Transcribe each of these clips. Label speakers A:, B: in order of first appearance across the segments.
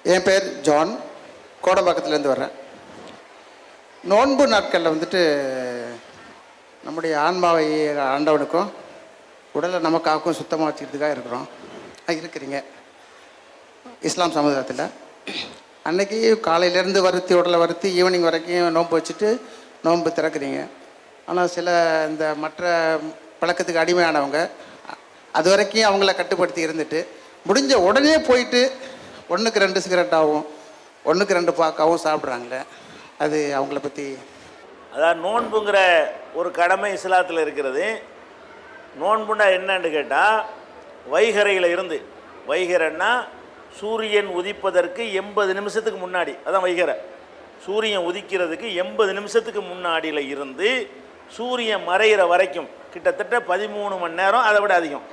A: என் பேர் ஜான், கோடம்பாக்கத்துலேருந்து வர்றேன். நோன்பு நாட்களில் வந்துட்டு நம்முடைய ஆன்மாவை ஆண்டவனுக்கும் உடலை நமக்காகவும் சுத்தமாக வச்சுக்கிறதுக்காக இருக்கிறீங்க இஸ்லாம் சமுதாயத்தில். அன்றைக்கி காலையிலேருந்து வருத்தி உடலை வருத்தி ஈவினிங் வரைக்கும் நோன்பு வச்சுட்டு நோன்பு திறக்கிறீங்க. ஆனால் சில இந்த மற்ற பழக்கத்துக்கு அடிமையானவங்க அது வரைக்கும் அவங்கள கட்டுப்படுத்தி இருந்துட்டு முடிஞ்ச உடனே போயிட்டு 1க்கு 2 சிகரெட்டாகவும் 1க்கு 2 பாக்காகவும் சாப்பிட்றாங்களே, அது அவங்கள பற்றி.
B: அதாவது நோன்புங்கிற ஒரு கடமை இஸ்லாத்தில் இருக்கிறது. நோன்புன்னா என்னன்னு கேட்டால், வைகரையில் இருந்து, வைகரைன்னா சூரியன் உதிப்பதற்கு 80 நிமிஷத்துக்கு முன்னாடி, அதான் வைகரை. சூரியன் உதிக்கிறதுக்கு 80 நிமிஷத்துக்கு முன்னாடியில் இருந்து சூரியன் மறைகிற வரைக்கும் கிட்டத்தட்ட 13 மணி நேரம், அதை விட அதிகம்,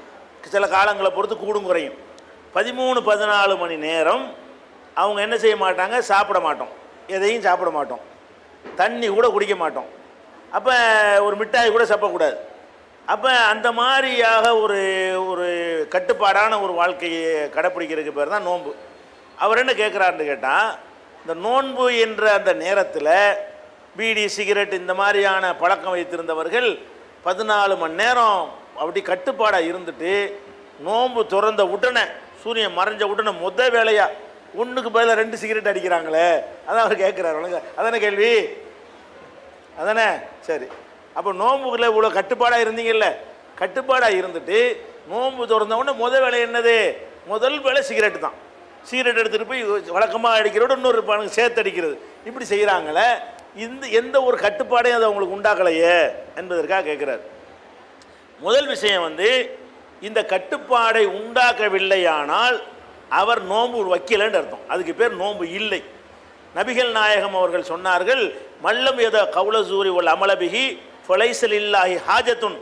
B: சில காலங்களை பொறுத்து கூடும் குறையும். 13-14 மணி நேரம் அவங்க என்ன செய்ய மாட்டாங்க, சாப்பிட மாட்டோம், எதையும் சாப்பிட மாட்டோம், தண்ணி கூட குடிக்க மாட்டோம். அப்போ ஒரு மிட்டாய் கூட சாப்பிடக்கூடாது. அப்போ அந்த மாதிரியாக ஒரு ஒரு கட்டுப்பாடான ஒரு வாழ்க்கையை கடைப்பிடிக்கிறதுக்கு பேர் தான் நோன்பு. அவர் என்ன கேட்குறாருன்னு கேட்டால், இந்த நோன்பு என்ற அந்த நேரத்தில் பீடி சிகரெட் இந்த மாதிரியான பழக்கம் வைத்திருந்தவர்கள் 14 மணி நேரம் அப்படி கட்டுப்பாடாக இருந்துட்டு நோன்பு திறந்த உடனே, சூரியன் மறைஞ்ச உடனே வேலையாக 1க்கு பதிலாக 2 சிகரெட் அடிக்கிறாங்களே, அதான் அவர் கேட்குறாரு. அதானே கேள்வி, அதானே? சரி, அப்போ நோன்புக்குள்ள இவ்வளோ கட்டுப்பாடாக இருந்தீங்கல்ல, கட்டுப்பாடாக இருந்துட்டு நோன்பு திறந்த உடனே வேலை என்னது? முதல் வேலை சிகரெட்டு தான். சிகரெட் எடுத்துகிட்டு போய் வழக்கமாக அடிக்கிறோட இன்னொரு பானுக்கு சேர்த்து அடிக்கிறது, இப்படி செய்கிறாங்களே, எந்த ஒரு கட்டுப்பாடையும் அது அவங்களுக்கு உண்டாக்கலையே என்பதற்காக கேட்குறாரு. முதல் விஷயம் இந்த கட்டுப்பாடை உண்டாக்கவில்லையானால் அவர் நோன்பு வைக்கலன்னு அர்த்தம். அதுக்கு பேர் நோன்பு இல்லை. நபிகள் நாயகம் அவர்கள் சொன்னார்கள், மல்லம் எத கவுலசூரி உல் அமலபிகி ஃபலைசல் இல்லாஹி ஹாஜத்துன்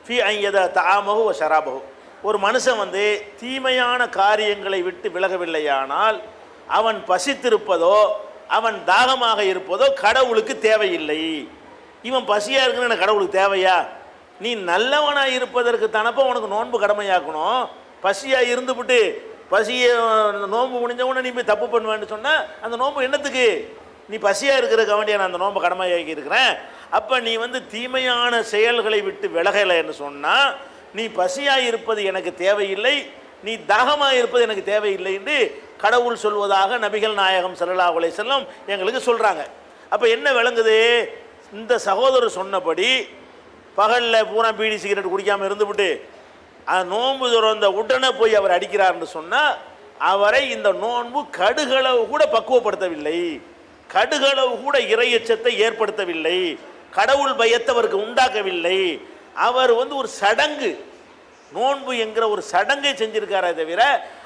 B: ஃபி ஐயத தஆமஹு வ ஷராபஹு. ஒரு மனுஷன் தீமையான காரியங்களை விட்டு விலகவில்லையானால் அவன் பசித்திருப்பதோ அவன் தாகமாக இருப்பதோ கடவுளுக்கு தேவையில்லை. இவன் பசியாக இருக்குன்னு கடவுளுக்கு தேவையா? நீ நல்லவனாக இருப்பதற்கு தானப்போ உனக்கு நோன்பு கடமையாக்கணும். பசியாக இருந்துவிட்டு பசியை நோன்பு முடிஞ்சவொடனே நீ போய் தப்பு பண்ணுவேன்னு சொன்னால் அந்த நோன்பு என்னத்துக்கு? நீ பசியாக இருக்கிறதுக்கு வேண்டிய நான் அந்த நோன்பு கடமையாக்கி இருக்கிறேன். அப்போ நீ தீமையான செயல்களை விட்டு விலகலைன்னு சொன்னால் நீ பசியாக இருப்பது எனக்கு தேவையில்லை, நீ தாகமாக இருப்பது எனக்கு தேவையில்லை என்று கடவுள் சொல்வதாக நபிகள் நாயகம் ஸல்லல்லாஹு அலைஹி வஸல்லம் எங்களுக்கு சொல்கிறாங்க. அப்போ என்ன விளங்குது? இந்த சகோதரர் சொன்னபடி பகலில் பூரா பீடி சிகரெட் குடிக்காமல் இருந்துவிட்டு நோன்பு திறந்த உடனே போய் அவர் அடிக்கிறார்னு சொன்னால் அவரை இந்த நோன்பு கடுகளவு கூட பக்குவப்படுத்தவில்லை, கடுகளவு கூட இறையச்சத்தை ஏற்படுத்தவில்லை, கடவுள் பயத்தை அவருக்கு உண்டாக்கவில்லை. அவர் ஒரு சடங்கு, நோன்பு என்கிற ஒரு சடங்கை செஞ்சிருக்காரே தவிர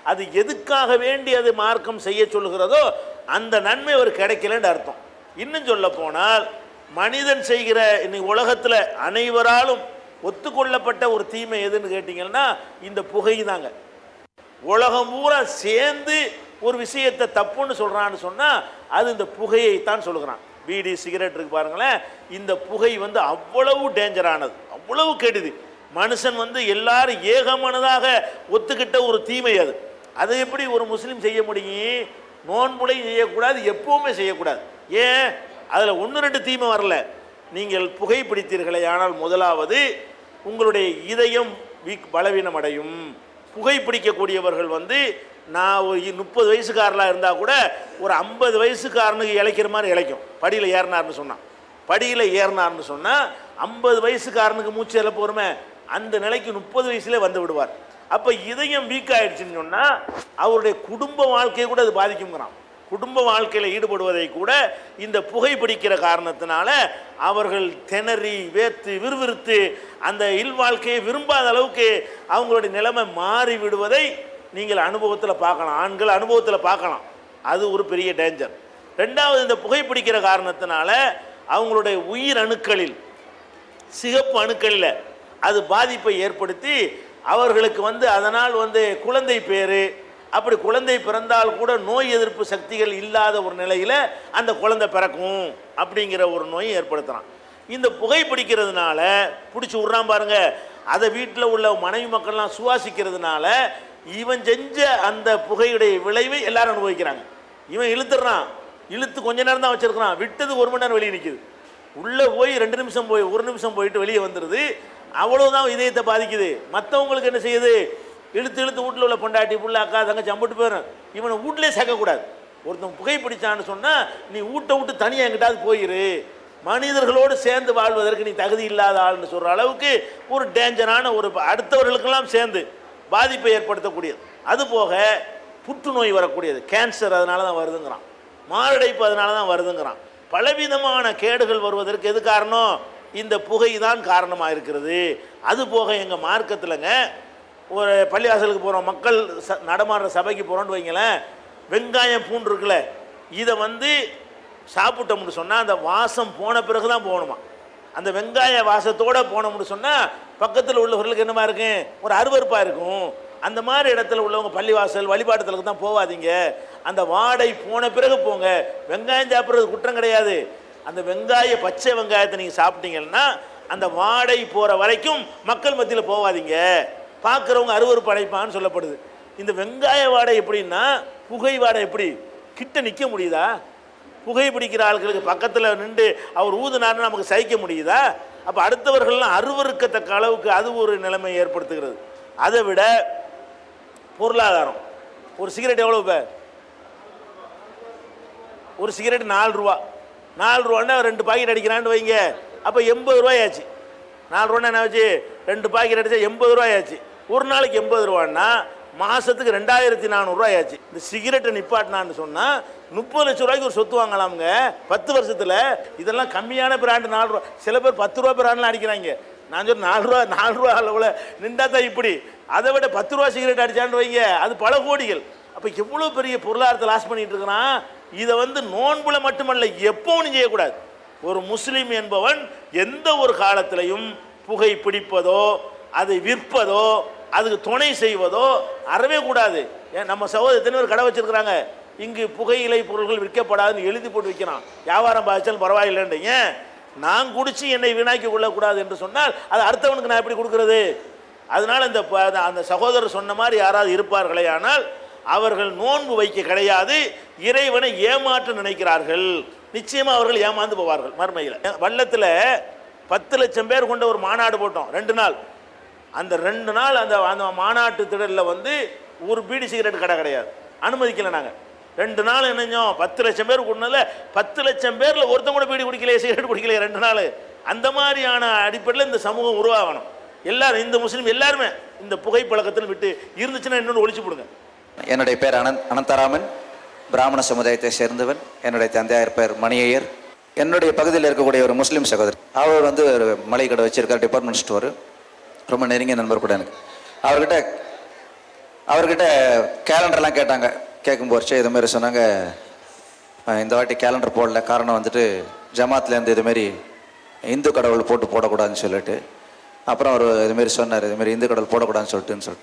B: அது எதுக்காக வேண்டி அது மார்க்கம் செய்ய சொல்லுகிறதோ அந்த நன்மை அவர் கிடைக்கலன்னு அர்த்தம். இன்னும் சொல்ல போனால் மனிதன் செய்கிற இன்னைக்கு உலகத்தில் அனைவராலும் ஒத்துக்கொள்ளப்பட்ட ஒரு தீமை எதுன்னு கேட்டிங்கன்னா இந்த புகை தாங்க. உலகம் பூரா சேர்ந்து ஒரு விஷயத்தை தப்புன்னு சொல்கிறான்னு சொன்னால் அது இந்த புகையை தான் சொல்லுகிறான். பீடி சிகரெட் இருக்கு பாருங்களேன், இந்த புகை அவ்வளவு டேஞ்சரானது, அவ்வளவு கெடுது. மனுஷன் எல்லாரும் ஏகமானதாக ஒத்துக்கிட்ட ஒரு தீமை அது. அதை எப்படி ஒரு முஸ்லீம் செய்ய முடியும்? நோன்புலையும் செய்யக்கூடாது, எப்பவுமே செய்யக்கூடாது. ஏன்? அதில் 1-2 தீமை வரல. நீங்கள் புகைப்பிடித்தீர்களே ஆனால் முதலாவது உங்களுடைய இதயம் பலவீனம் அடையும். புகைப்பிடிக்கக்கூடியவர்கள் நான் ஒரு 30 வயசுக்காரலாக இருந்தால் கூட ஒரு 50 வயசுக்காரனுக்கு இழைக்கிற மாதிரி இழைக்கும். படியில் ஏறினார்னு சொன்னான், படியில் ஏறினார்னு சொன்னால் 50 வயசுக்காரனுக்கு மூச்சு இழப்பு வருமே, அந்த நிலைக்கு 30 வயசுலேயே வந்து விடுவார். அப்போ இதயம் வீக் ஆகிடுச்சுன்னு சொன்னால் அவருடைய குடும்ப வாழ்க்கையை கூட அது பாதிக்குங்கிறான். குடும்ப வாழ்க்கையில் ஈடுபடுவதை கூட இந்த புகைப்பிடிக்கிற காரணத்தினால அவர்கள் திணறி வேர்த்து விறுவிறுத்து அந்த இல்வாழ்க்கையை விரும்பாத அளவுக்கு அவங்களுடைய நிலைமை மாறி விடுவதை நீங்கள் அனுபவத்தில் பார்க்கலாம், ஆண்கள் அனுபவத்தில் பார்க்கலாம். அது ஒரு பெரிய டேஞ்சர். ரெண்டாவது, இந்த புகைப்பிடிக்கிற காரணத்தினால அவங்களுடைய உயிர் அணுக்களில், சிகப்பு அணுக்களில் அது பாதிப்பை ஏற்படுத்தி அவர்களுக்கு அதனால் குழந்தை பேர், அப்படி குழந்தை பிறந்தால் கூட நோய் எதிர்ப்பு சக்திகள் இல்லாத ஒரு நிலையில் அந்த குழந்தை பிறக்கும் அப்படிங்கிற ஒரு நோயை ஏற்படுத்துகிறான். இந்த புகைப்பிடிக்கிறதுனால பிடிச்சி விட்றான் பாருங்க, அதை வீட்டில் உள்ள மனைவி மக்கள்லாம் சுவாசிக்கிறதுனால இவன் செஞ்ச அந்த புகையுடைய விளைவை எல்லாரும் அனுபவிக்கிறாங்க. இவன் இழுத்துறான், இழுத்து கொஞ்ச நேரம் தான் வச்சிருக்கிறான், விட்டது 1 மணி நேரம் வெளியே நிற்குது. உள்ளே போய் 2 நிமிஷம் போய் 1 நிமிஷம் போயிட்டு வெளியே வந்துடுது. அவ்வளோதான் இதயத்தை பாதிக்குது. மற்றவங்களுக்கு என்ன செய்யுது, இழுத்து இழுத்து வீட்டில் உள்ள பொண்டாட்டி புள்ள அக்கா தங்கச்சி அம்பிட்டு போயிடும். இவனை வீட்டிலே சேர்க்கக்கூடாது. ஒருத்தன் புகைப்பிடிச்சான்னு சொன்னால் நீ வீட்டை விட்டு தனியாக எங்கிட்டாவது போயிரு, மனிதர்களோடு சேர்ந்து வாழ்வதற்கு நீ தகுதி இல்லாத ஆள்னு சொல்கிற அளவுக்கு ஒரு டேஞ்சரான ஒரு அடுத்தவர்களுக்கெல்லாம் சேர்ந்து பாதிப்பை ஏற்படுத்தக்கூடியது. அதுபோக புற்றுநோய் வரக்கூடியது, கேன்சர் அதனால தான் வருதுங்கிறான், மாரடைப்பு அதனால தான் வருதுங்கிறான். பலவிதமான கேடுகள் வருவதற்கு எது காரணம், இந்த புகை தான் காரணமாக இருக்கிறது. அதுபோக எங்கள் மார்க்கத்தில்ங்க ஒரு பள்ளிவாசலுக்கு போகிறோம், மக்கள் நடமாடுற சபைக்கு போகிறோன்னு வைங்களேன், வெங்காயம் பூண்டு இருக்குல்ல, இதை சாப்பிட்டோம்னு சொன்னால் அந்த வாசம் போன பிறகு தான் போகணுமா. அந்த வெங்காய வாசத்தோடு போனோம்னு சொன்னால் பக்கத்தில் உள்ளவர்களுக்கு என்னமா இருக்கும், ஒரு அருவருப்பாக இருக்கும். அந்த மாதிரி இடத்துல உள்ளவங்க பள்ளிவாசல் வழிபாட்டுத்தலுக்கு தான் போகாதீங்க, அந்த வாடை போன பிறகு போங்க. வெங்காயம் சாப்பிட்றது குற்றம் கிடையாது. அந்த பச்சை வெங்காயத்தை நீங்கள் சாப்பிட்டீங்கன்னா அந்த வாடை போகிற வரைக்கும் மக்கள் மத்தியில் போகாதீங்க, பார்க்குறவங்க அருவருப்பு அடைப்பான்னு சொல்லப்படுது. இந்த வெங்காய வாடை எப்படின்னா, புகை வாடை எப்படி கிட்ட நிற்க முடியுதா? புகை பிடிக்கிற ஆட்களுக்கு பக்கத்தில் நின்று அவர் ஊதுனாருன்னு நமக்கு சகிக்க முடியுதா? அப்போ அடுத்தவர்கள்லாம் அருவருக்கத்தக்க அளவுக்கு அது ஒரு நிலைமை ஏற்படுத்துகிறது. அதை விட பொருளாதாரம், ஒரு சிகரெட் எவ்வளோ, இப்போ ஒரு சிகரெட் 4 ரூபா, 4 ரூபான்னா 2 பாக்கெட் அடிக்கிறான்னு வைங்க, அப்போ 80 ரூபாயாச்சு. 4 ரூபான்னா என்ன வச்சு 2 பாக்கெட் அடித்தா 80 ரூபாயாச்சு. ஒரு நாளைக்கு 80 ரூபான்னா மாதத்துக்கு 2400 ரூபாயாச்சு. இந்த சிகரெட்டை நிப்பாட்டினான்னு சொன்னால் 30 லட்சம் ரூபாய்க்கு ஒரு சொத்து வாங்கலாமுங்க 10 வருஷத்தில். இதெல்லாம் கம்மியான பிராண்டு 4 ரூபா, சில பேர் 10 ரூபா பிராண்ட்லாம் அடிக்கிறாங்க. நான் சொல்ல 4 ரூபா அளவில் நின்றா தான் இப்படி. அதை விட 10 ரூபா சிகரெட் அடித்தான்னு வைங்க, அது பல கோடிகள். அப்போ எவ்வளோ பெரிய பொருளாதாரத்தை லாஸ் பண்ணிட்டு இருக்கிறான். இதை நோன்புல மட்டுமல்ல, எப்பவும் செய்யக்கூடாது. ஒரு முஸ்லீம் என்பவன் எந்த ஒரு காலத்திலையும் புகை பிடிப்பதோ அதை விற்பதோ அதுக்கு துணை செய்வதோ அறவே கூடாது. ஏன் நம்ம சகோதரத்தின் ஒரு கடை வச்சிருக்கிறாங்க, இங்கு புகையிலை பொருள்கள் விற்கப்படாதுன்னு எழுதி போட்டு விற்கிறான். வியாபாரம் பாதிச்சாலும் பரவாயில்லைன்னு. ஏன் நான் குடிச்சு என்னை வீணாக்கி கொள்ளக்கூடாது என்று சொன்னால் அது அடுத்தவனுக்கு நான் எப்படி கொடுக்கறது? அதனால அந்த சகோதரர் சொன்ன மாதிரி யாராவது இருப்பார்களே, ஆனால் அவர்கள் நோன்பு வைக்க கிடையாது, இறைவனை ஏமாற்ற நினைக்கிறார்கள். நிச்சயமாக அவர்கள் ஏமாந்து போவார்கள் மறுமையில். வல்லத்தில் 10 லட்சம் பேர் கொண்ட ஒரு மாநாடு போட்டோம் 2 நாள். அந்த 2 நாள் அந்த மாநாட்டு திடலில் ஒரு பீடி சிகரெட் கடை கிடையாது, அனுமதிக்கலை. நாங்கள் 2 நாள் என்னஞ்சோம், 10 லட்சம் பேர் கூடனால 10 லட்சம் பேரில் ஒருத்தன் கூட பீடி குடிக்கலையே, சிகரெட் குடிக்கலையே 2 நாள். அந்த மாதிரியான அடிப்படையில் இந்த சமூகம் உருவாகணும். எல்லாரும் இந்த முஸ்லீம் எல்லாருமே இந்த புகைப்பழக்கத்தில் விட்டு இருந்துச்சுன்னா இன்னொன்று ஒழிச்சு போடுங்க.
C: என்னுடைய பேர் அனந்தராமன், பிராமண சமுதாயத்தை சேர்ந்தவன். என்னுடைய தந்தையார் பேர் மணியையர். என்னுடைய பகுதியில் இருக்கக்கூடிய ஒரு முஸ்லீம் சகோதரர், அவர் ஒரு மளிகை கடை வச்சிருக்கார், டிபார்ட்மெண்ட் ஸ்டோரு, ரொம்ப நெருங்கிய நண்பர் கூட எனக்கு. அவர்கிட்ட கேலண்டர்லாம் கேட்டாங்க. கேட்கும்போது இதுமாரி சொன்னாங்க, இந்த வாட்டி கேலண்டர் போடல, காரணம் ஜமாத்லேருந்து இதுமாரி இந்து கடவுள் போடக்கூடாதுன்னு சொல்லிட்டு. அப்புறம் அவர் இதுமாரி சொன்னார், இதுமாரி இந்து கடவுள் போடக்கூடாதுன்னு சொல்லிட்டு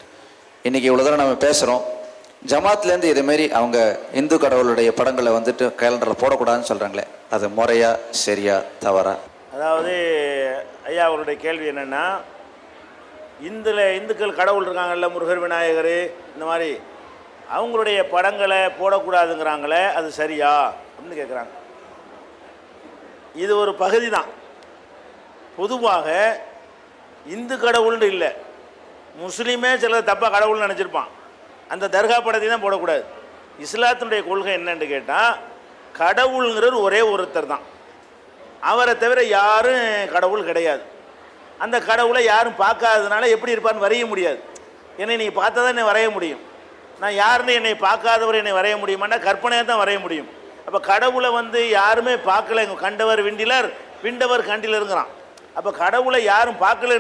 C: இன்றைக்கி இவ்வளோ தூரம் நம்ம பேசுகிறோம். ஜமாத்லேருந்து இதுமாரி அவங்க இந்து கடவுளுடைய படங்களை கேலண்டரில் போடக்கூடாதுன்னு சொல்கிறாங்களே, அது முறையா சரியா தவறா?
B: அதாவது ஐயா அவருடைய கேள்வி என்னென்னா, இந்துக்கள் கடவுள் இருக்காங்கல்ல, முருகர் விநாயகர் இந்த மாதிரி, அவங்களுடைய படங்களை போடக்கூடாதுங்கிறாங்களே, அது சரியா அப்படின்னு கேட்குறாங்க. இது ஒரு பகுதி தான். பொதுவாக இந்து கடவுள்னு இல்லை, முஸ்லீமே சிலர் தப்பாக கடவுள்னு நினச்சிருப்பான். அந்த தர்கா படத்தை தான் போடக்கூடாது. இஸ்லாத்தினுடைய கொள்கை என்னன்னு கேட்டால், கடவுளுங்கிறது ஒரே ஒருத்தர் தான், அவரை தவிர யாரும் கடவுள் கிடையாது. அந்த கடவுளை யாரும் பார்க்காததுனால எப்படி இருப்பான்னு வரைய முடியாது. என்னை நீங்கள் பார்த்தா தான் என்னை வரைய முடியும். நான் யாருன்னு என்னை பார்க்காதவர் என்னை வரைய முடியுமான்னா கற்பனையாக தான் வரைய முடியும். அப்போ கடவுளை யாருமே பார்க்கல, கண்டவர் விண்டிலர், விண்டவர் கண்டிலருங்கிறான். அப்போ கடவுளை யாரும் பார்க்கல